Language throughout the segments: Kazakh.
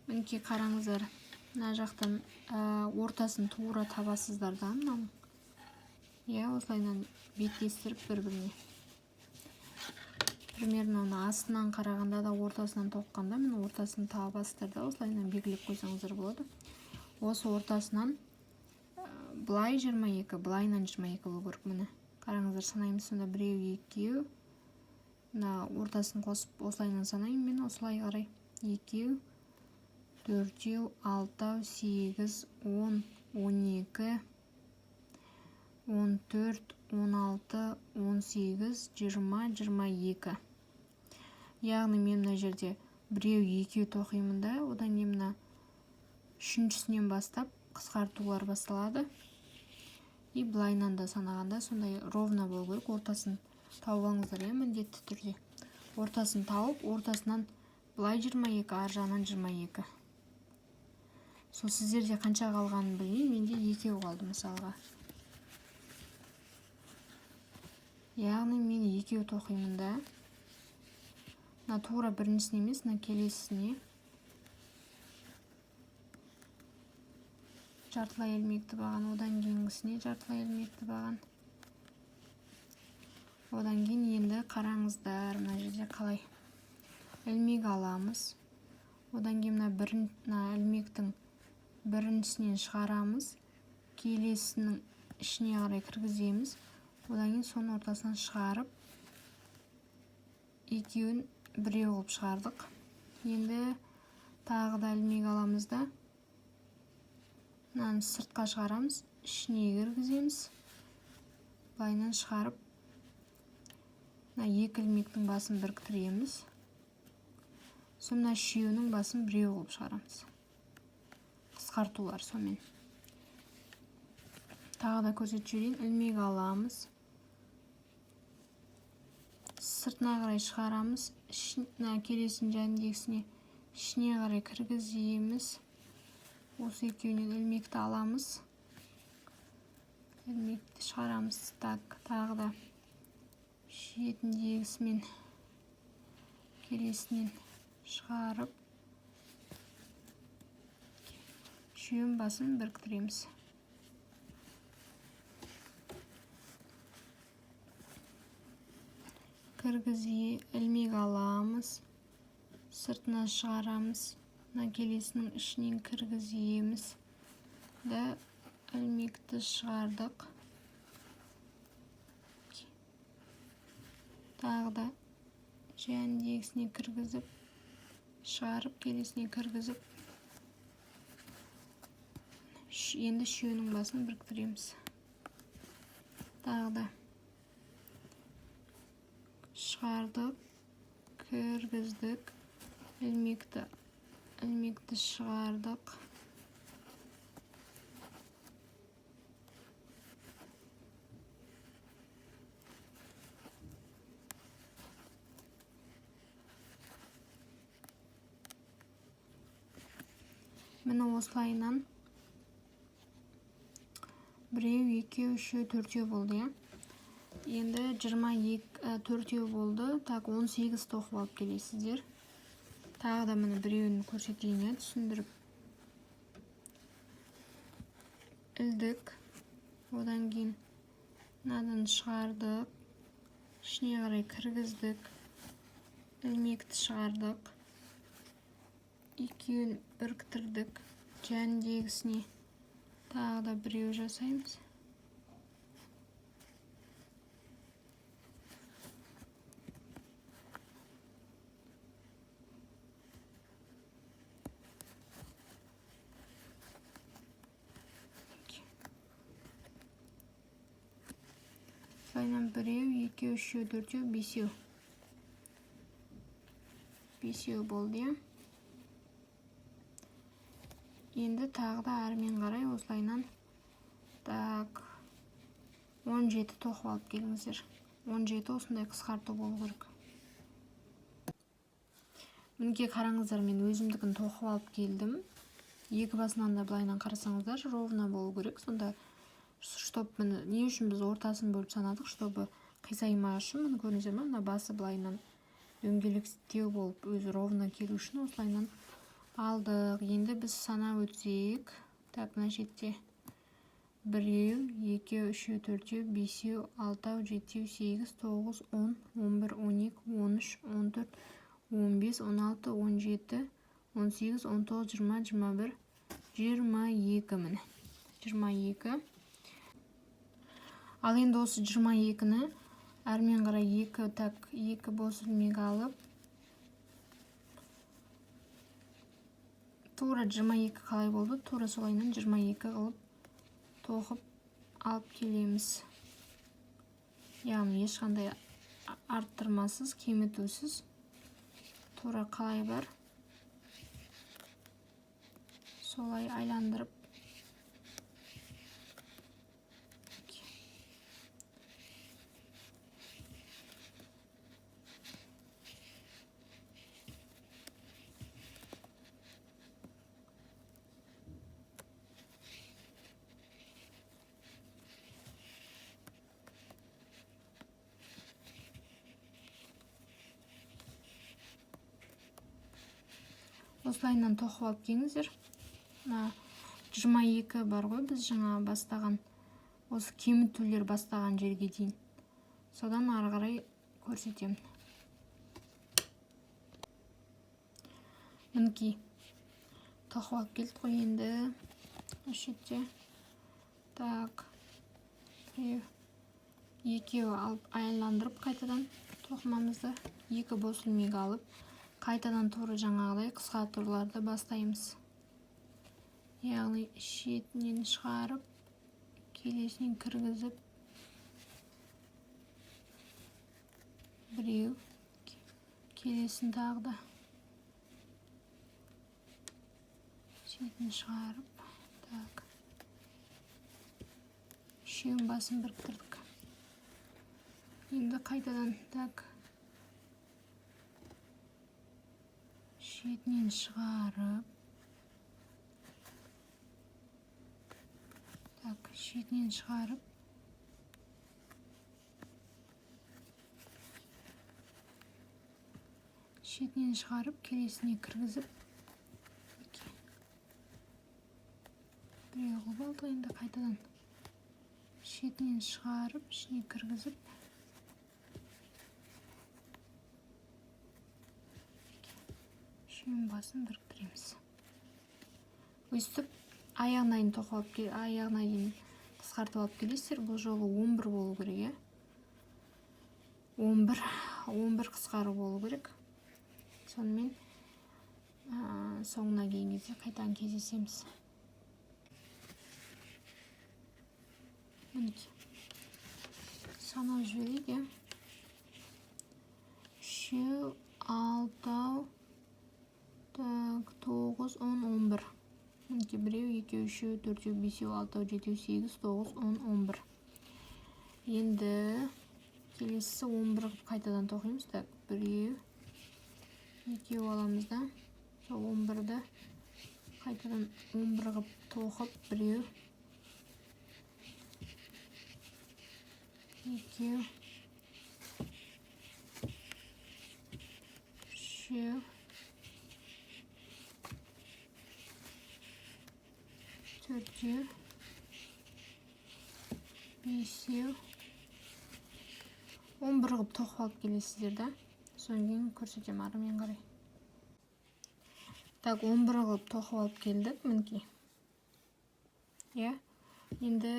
Мінекей қараңыздар, мына жақтан ортасын тура табасыздар да, мынау. Осылайынан беттестіріп бір-біріне. Примерно астынан қарағанда да ортасынан тоққанда, міне ортасын табасыздар да, осылайынан белгілеп қойсаңыздар болады. Осы ортасынан былай 22, былайынан 22 болу керек. Міне қараңыздар, санаймыз. Сонда біреу, екеу. Мына ортасын қосып осылайынан санаймын мен, осылай қарай. 2, 4, 6, 8, 10, 12, 14, 16, 18, 20, 22. Яғни мен мына жерде біреу, екеу тоқимын да, одан кейін мына үшіншісінен бастап қысқартулар басталады. И былайынан да санағанда сондай ровно болу керек. Ортасын тауып алыңыздар, міндетті түрде. Ортасын тауып, ортасынан былай 22, ар жағынан 22. Сол сіздерде қанша қалғанын білмеймін, менде екеу қалды мысалға. Яғни мен екеу тоқимын да. Мына тура біріншісіне емес, мына келесісіне жартылай ілмекті баған, одан кейінгісіне жартылай ілмекті баған. Одан кейін енді қараңыздар, мына жерде қалай ілмек аламыз. Одан кейін мына ілмектің біріншісінен шығарамыз, келесінің ішіне қарай кіргіземіз. Одан кейін соның ортасынан шығарып, екеуін біреу қылып шығардық. Енді тағы да ілмек аламыз да, мынаны сыртқа шығарамыз, ішіне кіргіземіз. Былайынан шығарып, мына екі ілмектің басын біріктіреміз. Сонда үшеуінің басын біреу қылып шығарамыз. Қысқартулар сонымен. Тағы да көрсетіп жіберейін. Ілмек аламыз. Сыртына қарай шығарамыз. Келесінің жәндегісіне ішіне қарай кіргіземіз. Осы екеуінен ілмекті аламыз. Ілмекті шығарамыз. Тағы да шетіндегісімен келесінен шығарып, үшеуін басын біріктіреміз. Ілмек аламыз, сыртына шығарамыз, мына келесінің ішінен кіргіземіз да ілмекті шығардық. Тағы да жәндегісіне кіргізіп, шығарып, келесіне кіргізіп, енді үшеуінің басын біріктіреміз. Тағы да шығардық, кіргіздік, ілмекті шығардық. Міне осылайынан біреу, екеу, үшеу, төртеу болды. Енді 24 болды. 18 тоқып алып келесіздер. Тағы да міне біреуін көрсетейін, түсіндіріп. Ілдік. Одан кейін мынадан шығардық. Ішіне қарай кіргіздік. Ілмекті шығардық. Екеуін біріктірдік. Жәндегісіне тағы да біреу жасаймыз. Осылайынан біреу, екеу, үшеу, төртеу, бесеу. Бесеу болды. Енді тағы да әрмен қарай осылайынан 17 тоқып алып келіңіздер. 17 осындай қысқарту болу керек. Мінекей қараңыздар, мен өзімдікін тоқып алып келдім. Екі басынан да былайынан қарасаңыздар, ровно болу керек. Сонда чтоб не үшін біз ортасын бөліп санадық, чтобы қисаймас үшін, міне көрдіңіздер ме, мына басы былайынан дөңгелектеу болып өзі ровно келу үшін осылайынан алдық. Енді біз санап өтсек. Так, мына жерде 1, 2, 3, 4, 5, 6, 7, 8, 9, 10, 11, 12, 13, 14, 15, 16, 17, 18, 19, 20, 21, 22 міне. 22. Ал енді осы 22-ні әрмен қарай 2 бос ілмек алып, тура 22 қалай болды? Тура солайынан 22 қылып тоқып алып келеміз. Яғни ешқандай арттырмасыз, кемітусіз. Тура қалай бар? Солай айландырып. Осылайынан тоқып алып келіңіздер. 22 бар ғой, біз жаңа бастаған, осы кемітулер бастаған жерге дейін. Содан ары қарай көрсетемін. Мінекей, тоқып алып келдік қой енді. Осы жерде. Так. Екеуі алып айландырып қайтадан тоқымамызды 2 бос ілмек алып, қайтадан тура жаңағыдай қысқартуларды бастаймыз. Яғни шетінен шығарып, келесінен кіргізіп, біреу, келесін тағы да шетін шығарып, так. Үшеуін басын біріктірдік. Енді қайтадан так. Шетінен шығарып, так, шетінен шығарып, келесіне кіргізіп, біреу қылып алдық. Енді қайтадан шетінен шығарып, ішіне кіргізіп, үшеуін басын біріктіреміз. Өстіп аяғына дейін қысқартып алып келесіздер. Бұл жолы 11 болу керек. 11 қысқару болу керек. Сонымен соңына кейін кезде қайтадан кездесеміз. Мінекей. Санау жіберейік. 3, 6, 9, 10, 11. Мінекей, 1, 2, 3, 4, 5, 6, 7, 8, 9, 10, 11. Енді келесі 11 қып қайтадан тоқимыз. Так, 1, 2 аламыз да. Сол 11-ді қайтадан 11 қып тоқып, 1, 2, 3, 4, 5, 11 қып тоқып алып келесіздер да. Содан кейін көрсетем арымен қарай. Так, 11 қып тоқып алып келдік, мінекей. Енді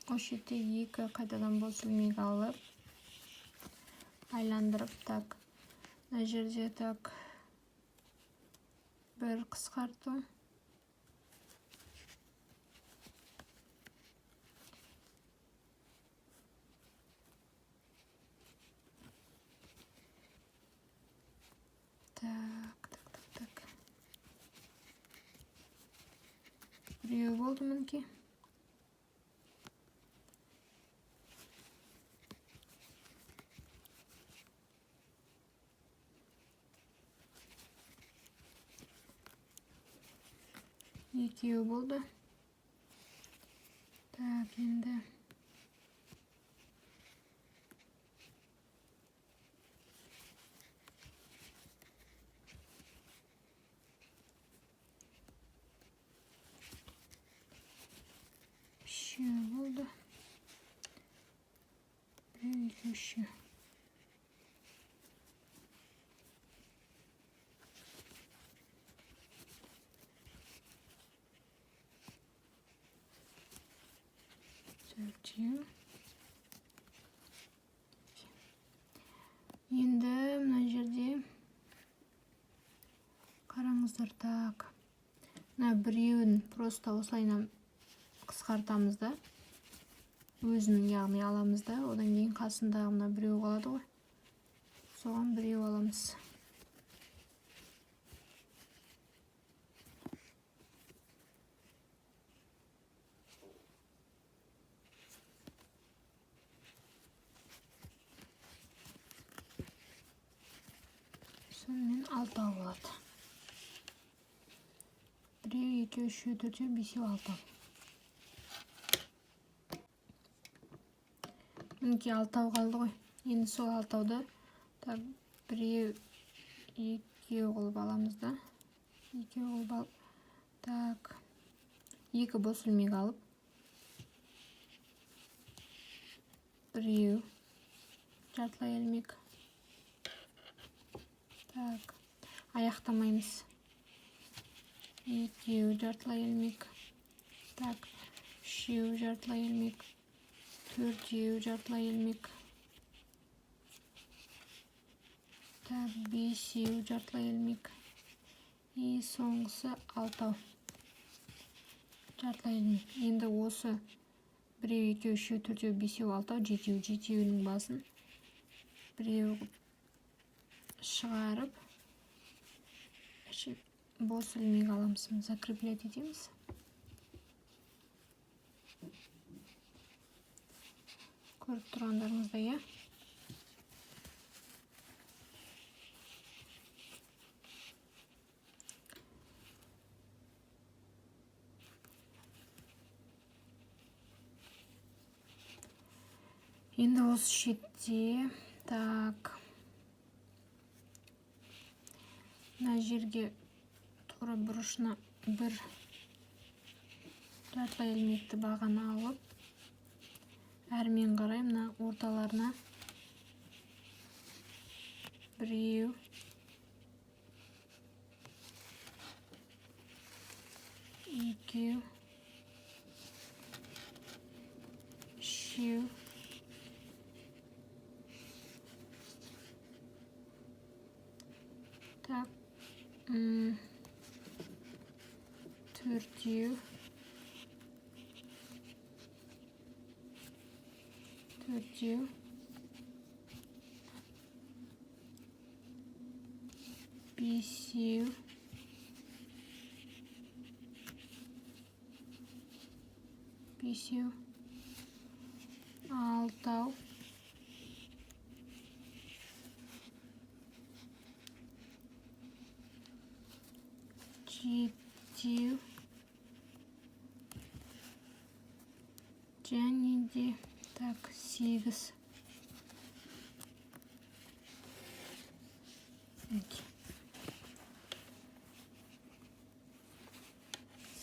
осы жерде 2 қайтадан бос ілмек алып, айландырып, так. Мына жерде так. 1 қысқарту. Так. Біреу болды мінекей. Екеуі болды. Так, енді 2 4 Енді мына жерде қараңыздар, так. Мына біреуін просто осылайынан қысқартамыз да, өзінің яғни аламыз да, одан кейін қасындағы мына біреу қалады ғой. Соған біреу аламыз. Сонымен 6 болады. 1, 2, 3, 4, 5, 6. Мінекей 6 қалды ғой. Енді сол 6-ды так 1, 2 қылып аламыз да. 2 қылып алып, так 2 бос ілмек алып, 1 жартылай ілмек. Так, аяқтамаймыз. 2 жартылай ілмек. Так, 3 жартылай ілмек. 4 жартылай ілмек. Так, 5 жартылай ілмек. И соңғысы 6 жартылай ілмек. Енді осы 1, 2, 3, 4, 5, 6, 7-інің басын біреу шығарып, бос ілмек аламыз, закреплять етеміз. Көріп тұрғандарыңызда, я? Енді осы шетте, так, мына жерге тура бұрышына бір жартылай ілмекті бағана алып, әрмен қарай мына орталарына 1, 2, 3, так, 4, 4, 5, 5, 6, 7 және де, так, 8.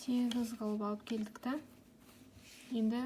Сегіз қылып алып келдік та. Енді